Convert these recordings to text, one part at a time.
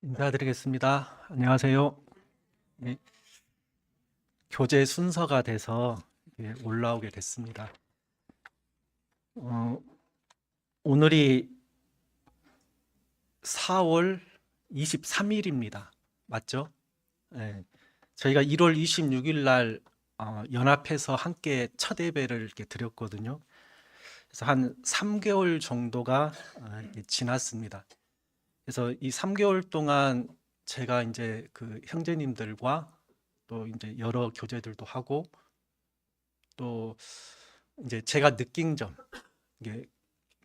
인사드리겠습니다. 안녕하세요. 네, 교재 순서가 돼서 올라오게 됐습니다. 어, 오늘이 4월 23일입니다. 맞죠? 네, 저희가 1월 26일 날 연합해서 함께 첫 예배를 이렇게 드렸거든요. 그래서 한 3개월 정도가 이렇게 지났습니다. 그래서 이 3개월 동안 제가 이제 그 형제님들과 또 이제 여러 교제들도 하고 또 이제 제가 느낀 점, 이게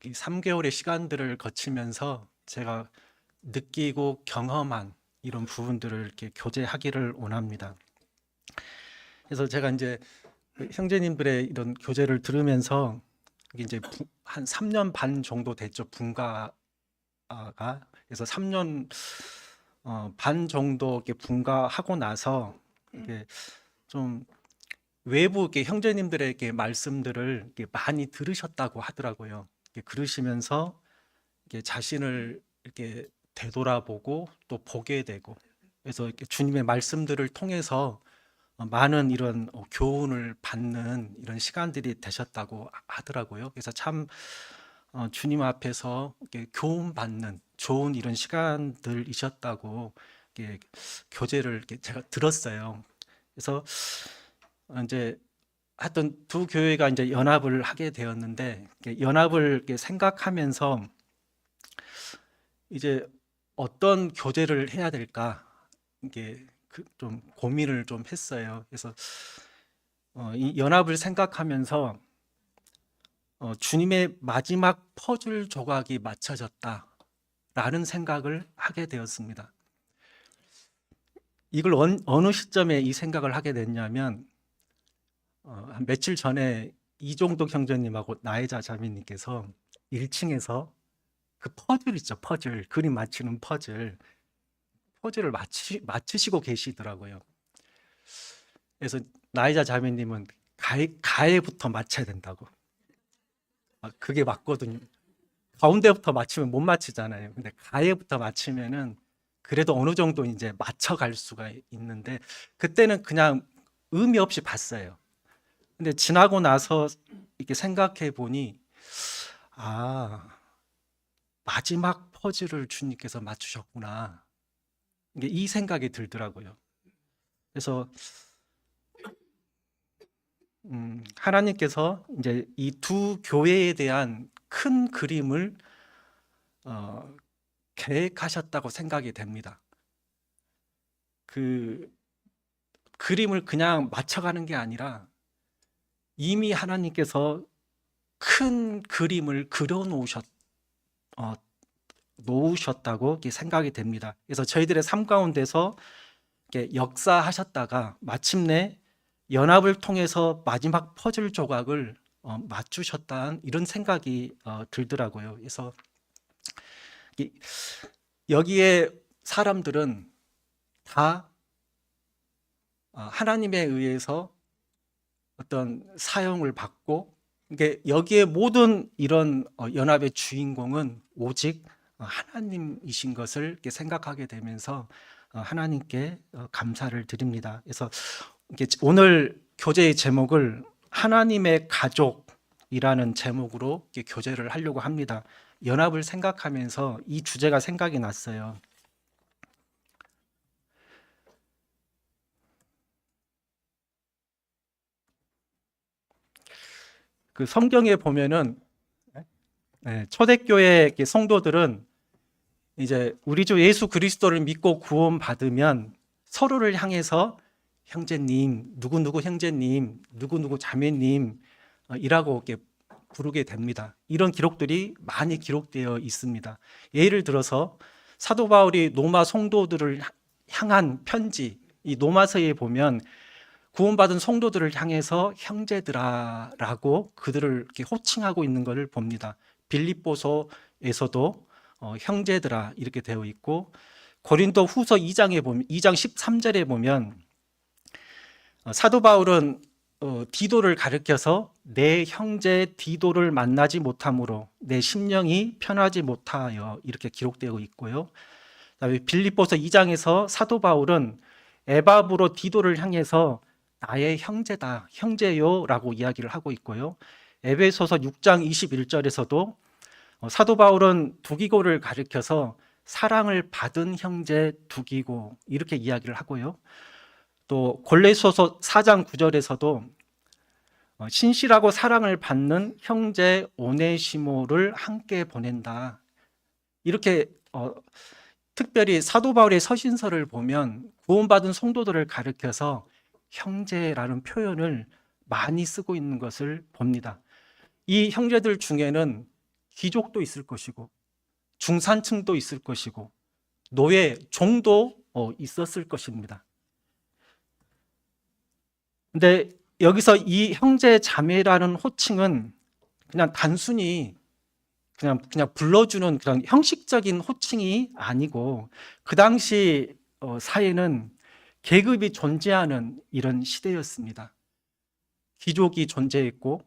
이 3개월의 시간들을 거치면서 제가 느끼고 경험한 이런 부분들을 이렇게 교제하기를 원합니다. 그래서 제가 이제 그 형제님들의 이런 교제를 들으면서 이게 이제 한 3년 반 정도 됐죠. 분가가. 그래서 3년 반 정도 이렇게 분가하고 나서 이게 좀 외부 이렇게 형제님들에게 말씀들을 이렇게 많이 들으셨다고 하더라고요. 이렇게 그러시면서 이렇게 자신을 이렇게 되돌아보고 또 보게 되고, 그래서 이렇게 주님의 말씀들을 통해서 많은 이런 교훈을 받는 이런 시간들이 되셨다고 하더라고요. 그래서 참 주님 앞에서 이렇게 교훈 받는 좋은 이런 시간들이셨다고 이렇게 교제를 이렇게 제가 들었어요. 그래서 이제 하여튼 두 교회가 이제 연합을 하게 되었는데, 연합을 이렇게 생각하면서 이제 어떤 교제를 해야 될까, 이게 좀 고민을 좀 했어요. 그래서 이 연합을 생각하면서 주님의 마지막 퍼즐 조각이 맞춰졌다라는 생각을 하게 되었습니다. 이걸 어느 시점에 이 생각을 하게 됐냐면, 한 며칠 전에 이종덕 형제님하고 나혜자 자매님께서 1층에서 그 퍼즐 있죠, 퍼즐, 그림 맞추는 퍼즐을 맞추시고 계시더라고요. 그래서 나혜자 자매님은 가해부터 맞춰야 된다고. 그게 맞거든요. 가운데부터 맞추면 못 맞히잖아요. 근데 가해부터 맞추면은 그래도 어느 정도 이제 맞춰갈 수가 있는데, 그때는 그냥 의미 없이 봤어요. 근데 지나고 나서 이렇게 생각해 보니, 아, 마지막 퍼즐을 주님께서 맞추셨구나. 이게 이 생각이 들더라고요. 그래서 하나님께서 이제 이 두 교회에 대한 큰 그림을 어, 계획하셨다고 생각이 됩니다. 그 그림을 그냥 맞춰가는 게 아니라 이미 하나님께서 큰 그림을 그려 놓으셨다고 이렇게 생각이 됩니다. 그래서 저희들의 삶 가운데서 이렇게 역사하셨다가 마침내 연합을 통해서 마지막 퍼즐 조각을 맞추셨다는 이런 생각이 들더라고요. 그래서 여기에 사람들은 다 하나님에 의해서 어떤 사용을 받고, 이게 여기에 모든 이런 연합의 주인공은 오직 하나님이신 것을 이렇게 생각하게 되면서 하나님께 감사를 드립니다. 그래서 이렇게 오늘 교제의 제목을 하나님의 가족이라는 제목으로 이렇게 교제를 하려고 합니다. 연합을 생각하면서 이 주제가 생각이 났어요. 그 성경에 보면은 초대교회 성도들은 이제 우리 주 예수 그리스도를 믿고 구원받으면 서로를 향해서 형제님, 누구누구 형제님, 누구누구 자매님 이라고 이렇게 부르게 됩니다. 이런 기록들이 많이 기록되어 있습니다. 예를 들어서 사도 바울이 로마 성도들을 향한 편지, 이 로마서에 보면 구원받은 성도들을 향해서 형제들아라고 그들을 이렇게 호칭하고 있는 것을 봅니다. 빌립보서에서도 형제들아 이렇게 되어 있고, 고린도 후서 2장에 보면 2장 13절에 보면 사도 바울은 디도를 가리켜서 내 형제 디도를 만나지 못함으로 내 심령이 편하지 못하여 이렇게 기록되어 있고요. 그다음에 빌립보서 2장에서 사도 바울은 에바브로 디도를 향해서 나의 형제다, 형제요라고 이야기를 하고 있고요. 에베소서 6장 21절에서도 사도 바울은 두기고를 가리켜서 사랑을 받은 형제 두기고 이렇게 이야기를 하고요. 또 골로새서 4장 9절에서도 신실하고 사랑을 받는 형제 오네시모를 함께 보낸다. 이렇게 특별히 사도 바울의 서신서를 보면 구원받은 성도들을 가리켜서 형제라는 표현을 많이 쓰고 있는 것을 봅니다. 이 형제들 중에는 귀족도 있을 것이고 중산층도 있을 것이고 노예, 종도 있었을 것입니다. 근데 여기서 이 형제 자매라는 호칭은 그냥 단순히 그냥 불러주는 그런 형식적인 호칭이 아니고 그 당시 사회는 계급이 존재하는 이런 시대였습니다. 귀족이 존재했고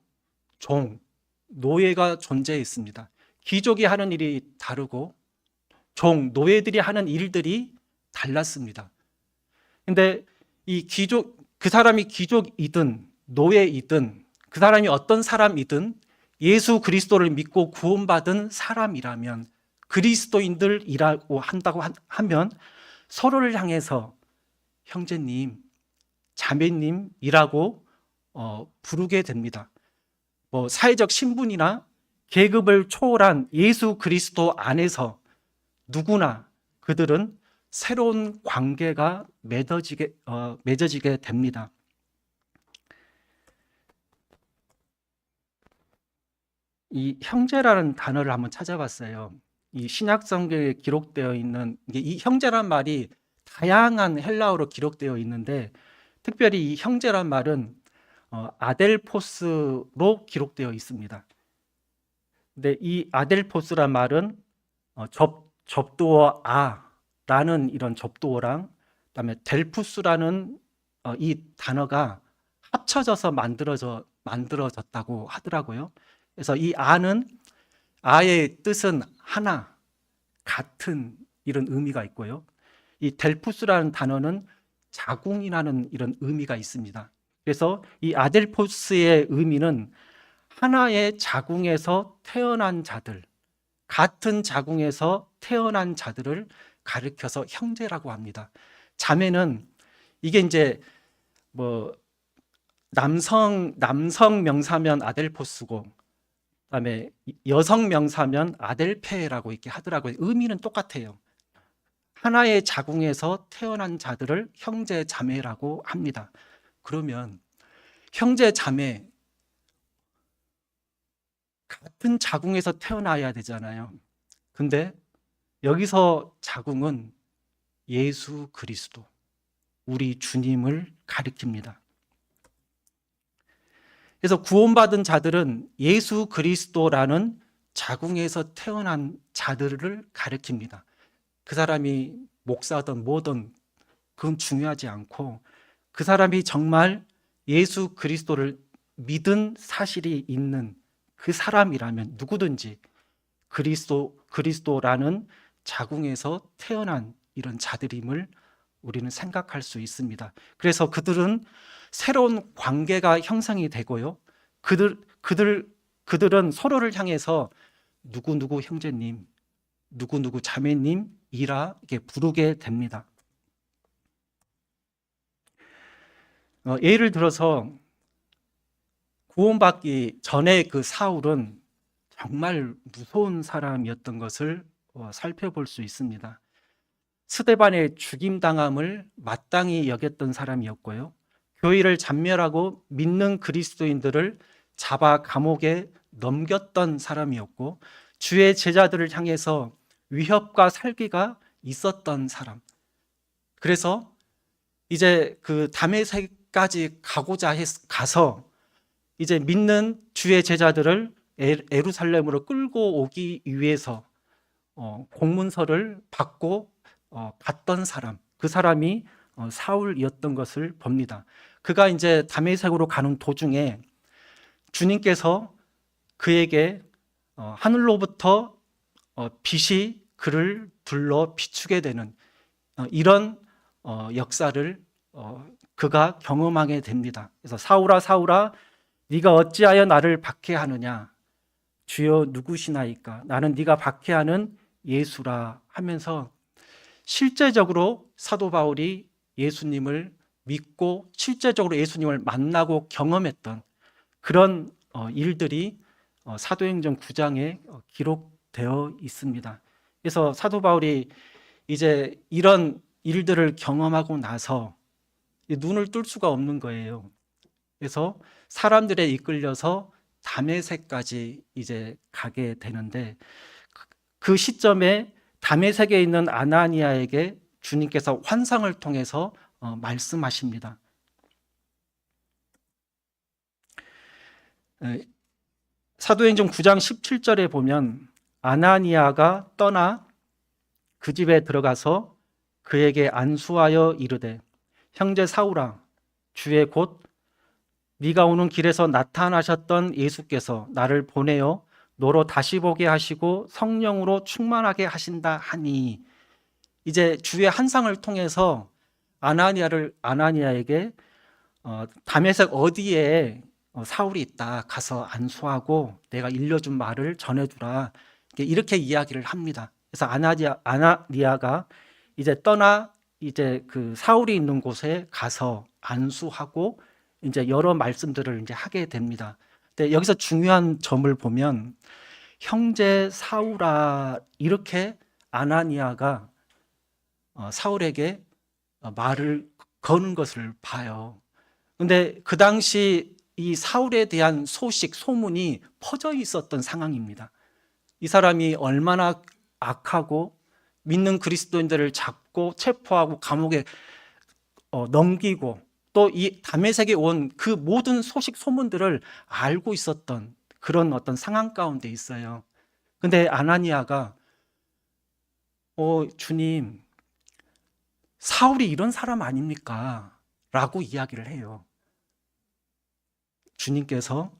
종, 노예가 존재했습니다. 귀족이 하는 일이 다르고 종, 노예들이 하는 일들이 달랐습니다. 근데 이 귀족, 그 사람이 귀족이든 노예이든 그 사람이 어떤 사람이든 예수 그리스도를 믿고 구원받은 사람이라면 그리스도인들이라고 한다고 하면 서로를 향해서 형제님, 자매님이라고 부르게 됩니다. 사회적 신분이나 계급을 초월한 예수 그리스도 안에서 누구나 그들은 새로운 관계가 맺어지게 됩니다. 이 형제라는 단어를 한번 찾아봤어요. 이 신약 성경에 기록되어 있는 이 형제란 말이 다양한 헬라어로 기록되어 있는데 특별히 이 형제란 말은 아델포스로 기록되어 있습니다. 근데 이 아델포스란 말은 접두어 아라는 이런 접두어랑 그다음에 델푸스라는 이 단어가 합쳐져서 만들어졌다고 하더라고요. 그래서 이 아의 뜻은 하나, 같은 이런 의미가 있고요. 이 델푸스라는 단어는 자궁이라는 이런 의미가 있습니다. 그래서 이 아델포스의 의미는 하나의 자궁에서 태어난 자들, 같은 자궁에서 태어난 자들을 가리켜서 형제라고 합니다. 자매는 이게 이제 남성 명사면 아델포스고 그다음에 여성 명사면 아델페라고 이렇게 하더라고요. 의미는 똑같아요. 하나의 자궁에서 태어난 자들을 형제 자매라고 합니다. 그러면 형제 자매 같은 자궁에서 태어나야 되잖아요. 근데 여기서 자궁은 예수 그리스도, 우리 주님을 가리킵니다. 그래서 구원받은 자들은 예수 그리스도라는 자궁에서 태어난 자들을 가리킵니다. 그 사람이 목사든 뭐든 그건 중요하지 않고 그 사람이 정말 예수 그리스도를 믿은 사실이 있는 그 사람이라면 누구든지 그리스도라는 자궁에서 태어난 이런 자들임을 우리는 생각할 수 있습니다. 그래서 그들은 새로운 관계가 형성이 되고요. 그들은 서로를 향해서 누구누구 형제님, 누구누구 자매님이라 이렇게 부르게 됩니다. 예를 들어서 구원받기 전에 그 사울은 정말 무서운 사람이었던 것을 살펴볼 수 있습니다. 스데반의 죽임당함을 마땅히 여겼던 사람이었고요. 교회를 잔멸하고 믿는 그리스도인들을 잡아 감옥에 넘겼던 사람이었고 주의 제자들을 향해서 위협과 살기가 있었던 사람. 그래서 이제 그 다메섹까지 가서 이제 믿는 주의 제자들을 예루살렘으로 끌고 오기 위해서 공문서를 받고 갔던 사람, 그 사람이 사울이었던 것을 봅니다. 그가 이제 다메섹으로 가는 도중에 주님께서 그에게 하늘로부터 빛이 그를 둘러 비추게 되는 이런 역사를 그가 경험하게 됩니다. 그래서 사울아 사울아 네가 어찌하여 나를 박해하느냐 주여 누구시나이까 나는 네가 박해하는 예수라 하면서 실제적으로 사도 바울이 예수님을 믿고 실제적으로 예수님을 만나고 경험했던 그런 일들이 사도행전 9장에 기록되어 있습니다. 그래서 사도 바울이 이제 이런 일들을 경험하고 나서 눈을 뜰 수가 없는 거예요. 그래서 사람들에 이끌려서 다메섹까지 이제 가게 되는데 그 시점에 다메섹에 있는 아나니아에게 주님께서 환상을 통해서 말씀하십니다. 사도행전 9장 17절에 보면 아나니아가 떠나 그 집에 들어가서 그에게 안수하여 이르되 형제 사울아 주의 곧 네가 오는 길에서 나타나셨던 예수께서 나를 보내어 너로 다시 보게 하시고 성령으로 충만하게 하신다 하니 이제 주의 환상을 통해서 아나니아에게 다메섹 어디에 사울이 있다 가서 안수하고 내가 일러준 말을 전해주라 이렇게 이야기를 합니다. 그래서 아나니아가 이제 떠나 이제 그 사울이 있는 곳에 가서 안수하고 이제 여러 말씀들을 이제 하게 됩니다. 근데 여기서 중요한 점을 보면 형제 사울아 이렇게 아나니아가 사울에게 말을 거는 것을 봐요. 근데 그 당시 이 사울에 대한 소식, 소문이 퍼져 있었던 상황입니다. 이 사람이 얼마나 악하고 믿는 그리스도인들을 잡고 체포하고 감옥에 넘기고 또 이 다메섹에 온 그 모든 소식, 소문들을 알고 있었던 그런 어떤 상황 가운데 있어요. 근데 아나니아가 주님, 사울이 이런 사람 아닙니까? 라고 이야기를 해요. 주님께서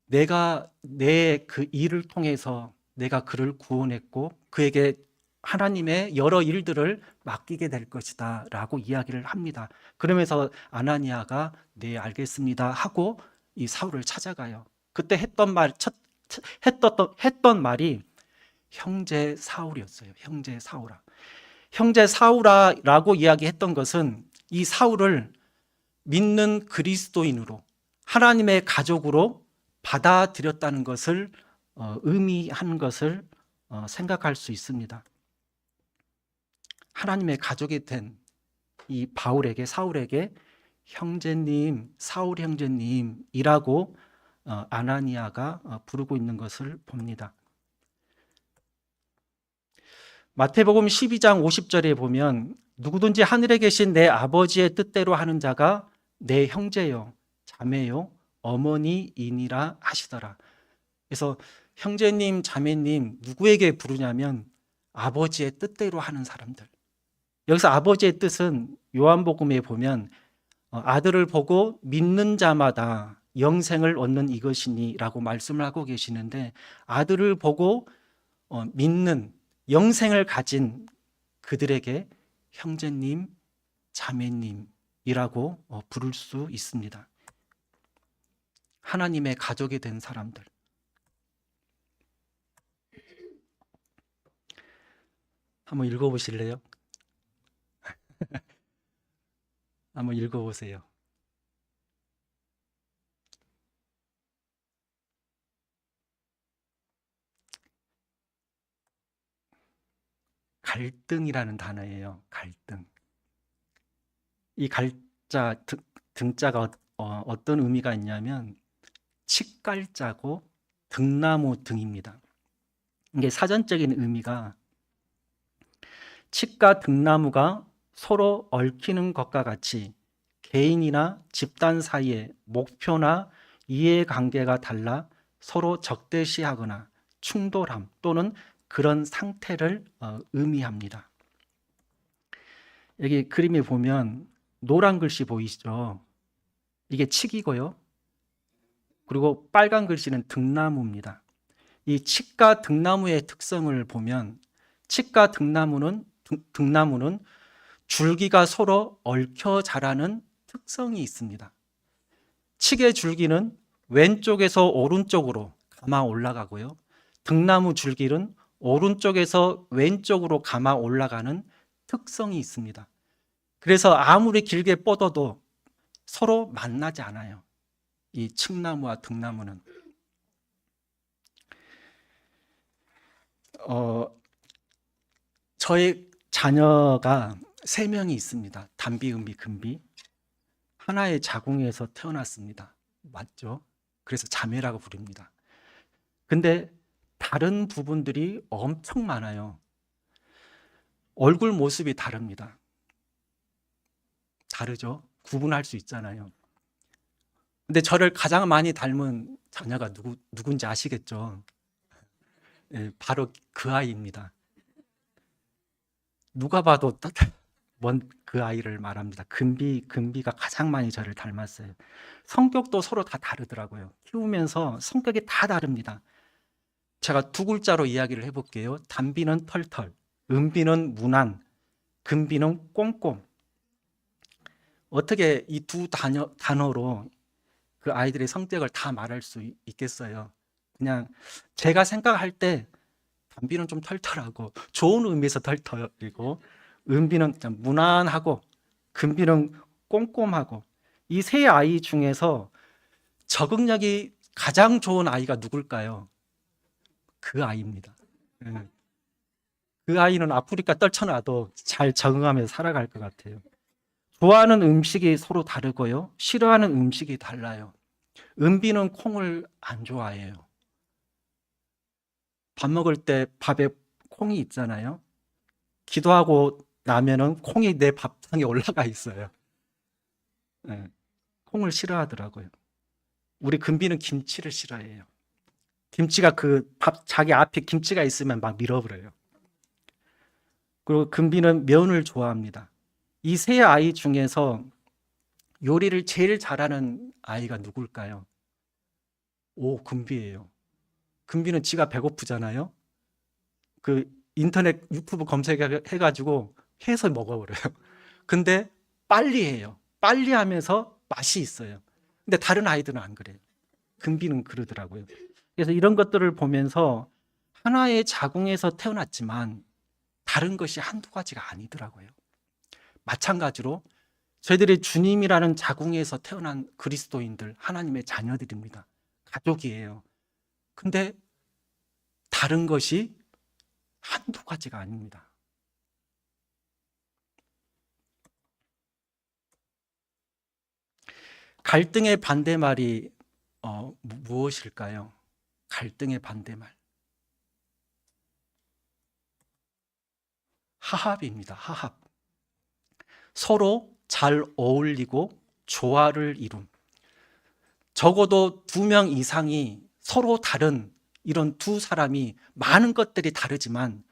내가 내 그 일을 통해서 내가 그를 구원했고 그에게 하나님의 여러 일들을 맡기게 될 것이다 라고 이야기를 합니다. 그러면서 아나니아가 네 알겠습니다 하고 이 사울을 찾아가요. 그때 했던 말이 형제 사울이었어요. 형제 사울아. 형제 사울아라고 이야기했던 것은 이 사울을 믿는 그리스도인으로 하나님의 가족으로 받아들였다는 것을 의미하는 것을 생각할 수 있습니다. 하나님의 가족이 된 이 사울에게 형제님, 사울 형제님이라고 아나니아가 부르고 있는 것을 봅니다. 마태복음 12장 50절에 보면 누구든지 하늘에 계신 내 아버지의 뜻대로 하는 자가 내 형제요, 자매요, 어머니이니라 하시더라. 그래서 형제님, 자매님 누구에게 부르냐면 아버지의 뜻대로 하는 사람들. 여기서 아버지의 뜻은 요한복음에 보면 아들을 보고 믿는 자마다 영생을 얻는 이것이니 라고 말씀을 하고 계시는데 아들을 보고 믿는 영생을 가진 그들에게 형제님, 자매님이라고 부를 수 있습니다. 하나님의 가족이 된 사람들. 한번 읽어보실래요? 한번 읽어보세요. 갈등이라는 단어예요. 갈등. 이 갈자 등자가 어떤 의미가 있냐면 칡갈자고 등나무 등입니다. 이게 사전적인 의미가 칡과 등나무가 서로 얽히는 것과 같이 개인이나 집단 사이에 목표나 이해관계가 달라 서로 적대시하거나 충돌함 또는 그런 상태를 의미합니다. 여기 그림에 보면 노란 글씨 보이시죠? 이게 칡이고요. 그리고 빨간 글씨는 등나무입니다. 이 칡과 등나무의 특성을 보면 칡과 등나무는 줄기가 서로 얽혀 자라는 특성이 있습니다. 칡의 줄기는 왼쪽에서 오른쪽으로 감아 올라가고요. 등나무 줄기는 오른쪽에서 왼쪽으로 감아 올라가는 특성이 있습니다. 그래서 아무리 길게 뻗어도 서로 만나지 않아요. 이 칡나무와 등나무는. 저의 자녀가 3명이 있습니다. 담비, 은비, 금비. 하나의 자궁에서 태어났습니다. 맞죠? 그래서 자매라고 부릅니다. 근데 다른 부분들이 엄청 많아요. 얼굴 모습이 다릅니다. 다르죠? 구분할 수 있잖아요. 근데 저를 가장 많이 닮은 자녀가 누군지 아시겠죠? 네, 바로 그 아이입니다. 누가 봐도 그 아이를 말합니다. 금비가 가장 많이 저를 닮았어요. 성격도 서로 다 다르더라고요. 키우면서 성격이 다 다릅니다. 제가 2글자로 이야기를 해볼게요. 담비는 털털, 은비는 무난, 금비는 꼼꼼. 어떻게 이 2단어로 그 아이들의 성격을 다 말할 수 있겠어요? 그냥 제가 생각할 때 담비는 좀 털털하고, 좋은 의미에서 털털이고, 은비는 무난하고, 금비는 꼼꼼하고. 이 3아이 중에서 적응력이 가장 좋은 아이가 누굴까요? 그 아이입니다. 그 아이는 아프리카 떨쳐놔도 잘 적응하면서 살아갈 것 같아요. 좋아하는 음식이 서로 다르고요. 싫어하는 음식이 달라요. 은비는 콩을 안 좋아해요. 밥 먹을 때 밥에 콩이 있잖아요. 기도하고 나면은 콩이 내 밥상에 올라가 있어요. 네, 콩을 싫어하더라고요. 우리 금비는 김치를 싫어해요. 김치가 자기 앞에 김치가 있으면 막 밀어버려요. 그리고 금비는 면을 좋아합니다. 이 3아이 중에서 요리를 제일 잘하는 아이가 누굴까요? 금비예요. 금비는 지가 배고프잖아요. 그 인터넷 유튜브 검색해가지고 해서 먹어버려요. 근데 빨리 해요. 빨리 하면서 맛이 있어요. 근데 다른 아이들은 안 그래요. 금비는 그러더라고요. 그래서 이런 것들을 보면서 하나의 자궁에서 태어났지만 다른 것이 한두 가지가 아니더라고요. 마찬가지로 저희들이 주님이라는 자궁에서 태어난 그리스도인들, 하나님의 자녀들입니다. 가족이에요. 근데 다른 것이 한두 가지가 아닙니다. 갈등의 반대말이 무엇일까요? 갈등의 반대말. 화합입니다. 화합. 서로 잘 어울리고 조화를 이룸. 적어도 2명 이상이 서로 다른 이런 2사람이 많은 것들이 다르지만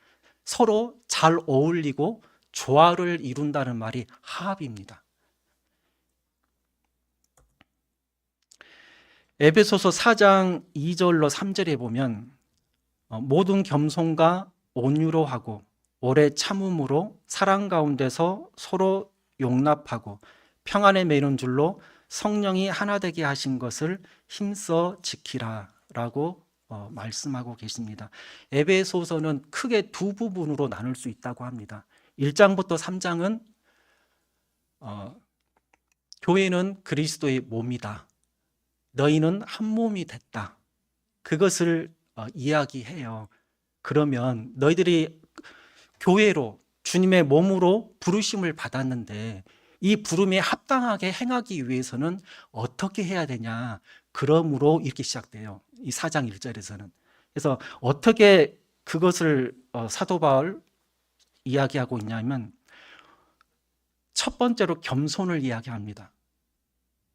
서로 잘 어울리고 조화를 이룬다는 말이 화합입니다. 에베소서 4장 2절로 3절에 보면 모든 겸손과 온유로 하고 오래 참음으로 사랑 가운데서 서로 용납하고 평안에 매는 줄로 성령이 하나 되게 하신 것을 힘써 지키라 라고 말씀하고 계십니다. 에베소서는 크게 2부분으로 나눌 수 있다고 합니다. 1장부터 3장은 교회는 그리스도의 몸이다. 너희는 한 몸이 됐다. 그것을 이야기해요. 그러면 너희들이 교회로 주님의 몸으로 부르심을 받았는데 이 부름에 합당하게 행하기 위해서는 어떻게 해야 되냐. 그러므로 이렇게 시작돼요. 이 4장 1절에서는. 그래서 어떻게 그것을 사도 바울 이야기하고 있냐면 첫 번째로 겸손을 이야기합니다.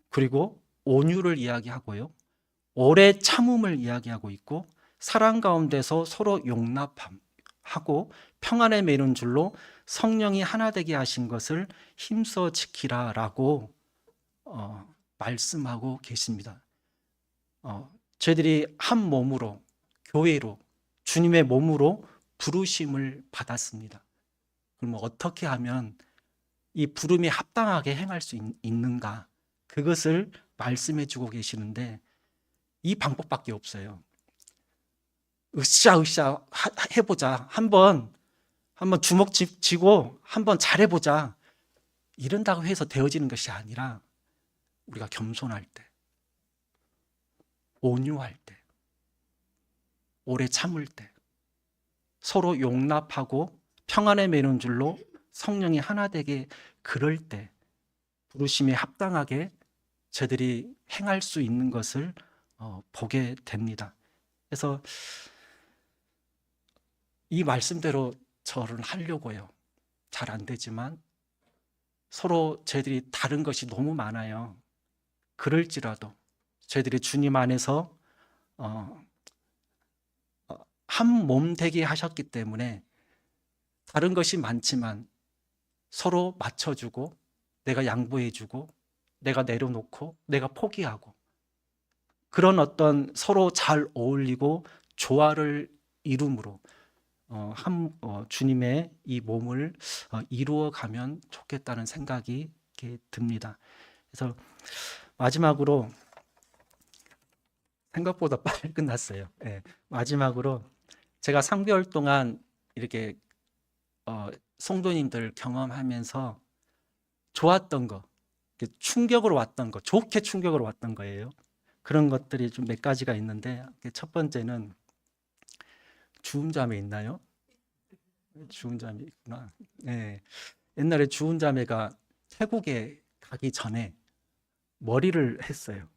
그리고 온유를 이야기하고요. 오래 참음을 이야기하고 있고 사랑 가운데서 서로 용납하고 평안에 매는 줄로 성령이 하나 되게 하신 것을 힘써 지키라 라고 말씀하고 계십니다. 저희들이 한 몸으로 교회로 주님의 몸으로 부르심을 받았습니다. 그럼 어떻게 하면 이 부름에 합당하게 행할 수 있는가? 그것을 말씀해 주고 계시는데 이 방법밖에 없어요. 으쌰으쌰 해보자. 한번 주먹 쥐고 한번 잘해보자. 이런다고 해서 되어지는 것이 아니라 우리가 겸손할 때, 온유할 때, 오래 참을 때, 서로 용납하고 평안에 매는 줄로 성령이 하나 되게 그럴 때 부르심에 합당하게 저들이 행할 수 있는 것을 보게 됩니다. 그래서 이 말씀대로 저를 하려고요. 잘 안 되지만 서로 저희들이 다른 것이 너무 많아요. 그럴지라도 저희들이 주님 안에서 한 몸 되게 하셨기 때문에 다른 것이 많지만 서로 맞춰주고 내가 양보해주고 내가 내려놓고 내가 포기하고 그런 어떤 서로 잘 어울리고 조화를 이룸으로 주님의 이 몸을 이루어 가면 좋겠다는 생각이 이렇게 듭니다. 그래서 마지막으로 생각보다 빨리 끝났어요. 네. 마지막으로 제가 3개월 동안 이렇게 성도님들 경험하면서 좋았던 거, 충격으로 왔던 거, 좋게 충격으로 왔던 거예요. 그런 것들이 좀 몇 가지가 있는데 첫 번째는 주음자매 있나요? 주음자매 있구나. 네. 옛날에 주음자매가 태국에 가기 전에 머리를 했어요.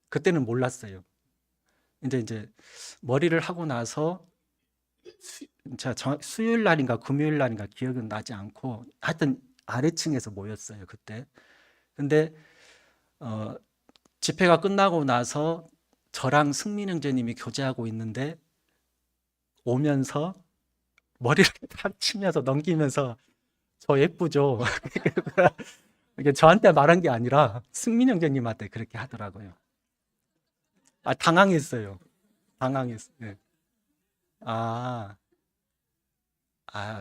그때는 몰랐어요. 이제 머리를 하고 나서 수요일 날인가 금요일 날인가 기억은 나지 않고 하여튼 아래층에서 모였어요 그때. 근데 집회가 끝나고 나서 저랑 승민 형제님이 교제하고 있는데 오면서 머리를 탁 치면서 넘기면서 저 예쁘죠? 이게 저한테 말한 게 아니라 승민 형제님한테 그렇게 하더라고요. 당황했어요. 당황했어요. 네.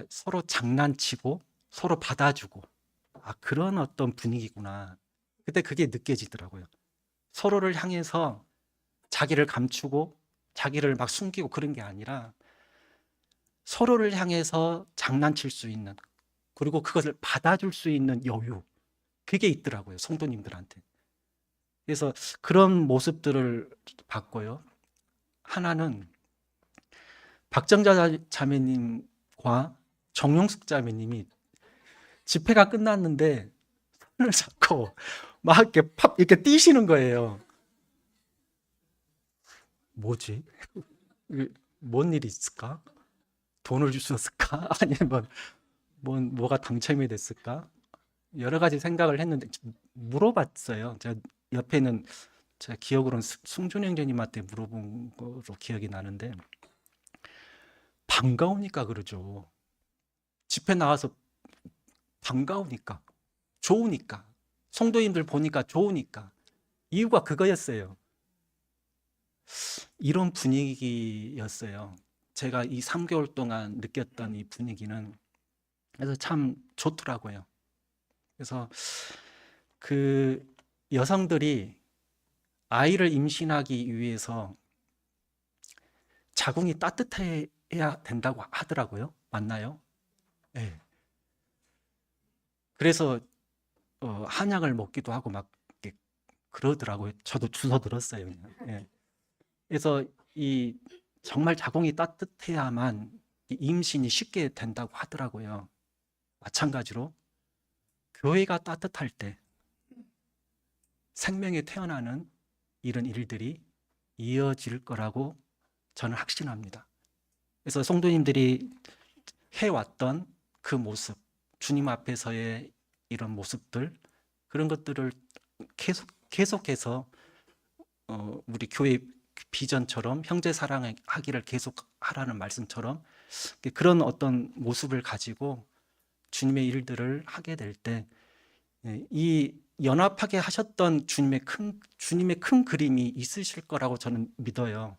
서로 장난치고 서로 받아주고 그런 어떤 분위기구나. 그때 그게 느껴지더라고요. 서로를 향해서 자기를 감추고 자기를 막 숨기고 그런 게 아니라 서로를 향해서 장난칠 수 있는 그리고 그것을 받아줄 수 있는 여유 그게 있더라고요. 성도님들한테. 그래서 그런 모습들을 봤고요. 하나는 박정자 자매님과 정용숙 자매님이 집회가 끝났는데 손을 잡고 막 이렇게 이렇게 뛰시는 거예요. 뭐지? 뭔 일이 있을까? 돈을 주셨을까? 아니면 뭐가 당첨이 됐을까? 여러 가지 생각을 했는데 물어봤어요. 제가 옆에는 제 기억으로는 승준 형제님한테 물어본 거로 기억이 나는데 반가우니까 그러죠. 집회 나와서 반가우니까, 좋으니까, 성도님들 보니까 좋으니까 이유가 그거였어요. 이런 분위기였어요. 제가 이 3개월 동안 느꼈던 이 분위기는 그래서 참 좋더라고요. 그래서 그 여성들이 아이를 임신하기 위해서 자궁이 따뜻해야 된다고 하더라고요. 맞나요? 네. 그래서 한약을 먹기도 하고 막 그러더라고요. 저도 주워 들었어요. 네. 그래서 이 정말 자궁이 따뜻해야만 임신이 쉽게 된다고 하더라고요. 마찬가지로 교회가 따뜻할 때 생명에 태어나는 이런 일들이 이어질 거라고 저는 확신합니다. 그래서 성도님들이 해왔던 그 모습, 주님 앞에서의 이런 모습들, 그런 것들을 계속해서 우리 교회 비전처럼 형제 사랑하기를 계속하라는 말씀처럼 그런 어떤 모습을 가지고 주님의 일들을 하게 될 때 이 연합하게 하셨던 주님의 큰 그림이 있으실 거라고 저는 믿어요.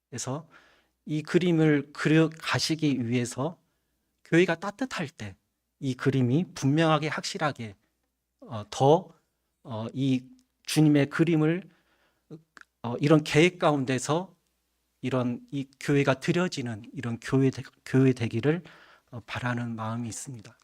그래서 이 그림을 그려 가시기 위해서 교회가 따뜻할 때 이 그림이 분명하게 확실하게 더 이 주님의 그림을 이런 계획 가운데서 이런 이 교회가 드려지는 이런 교회 되기를 바라는 마음이 있습니다.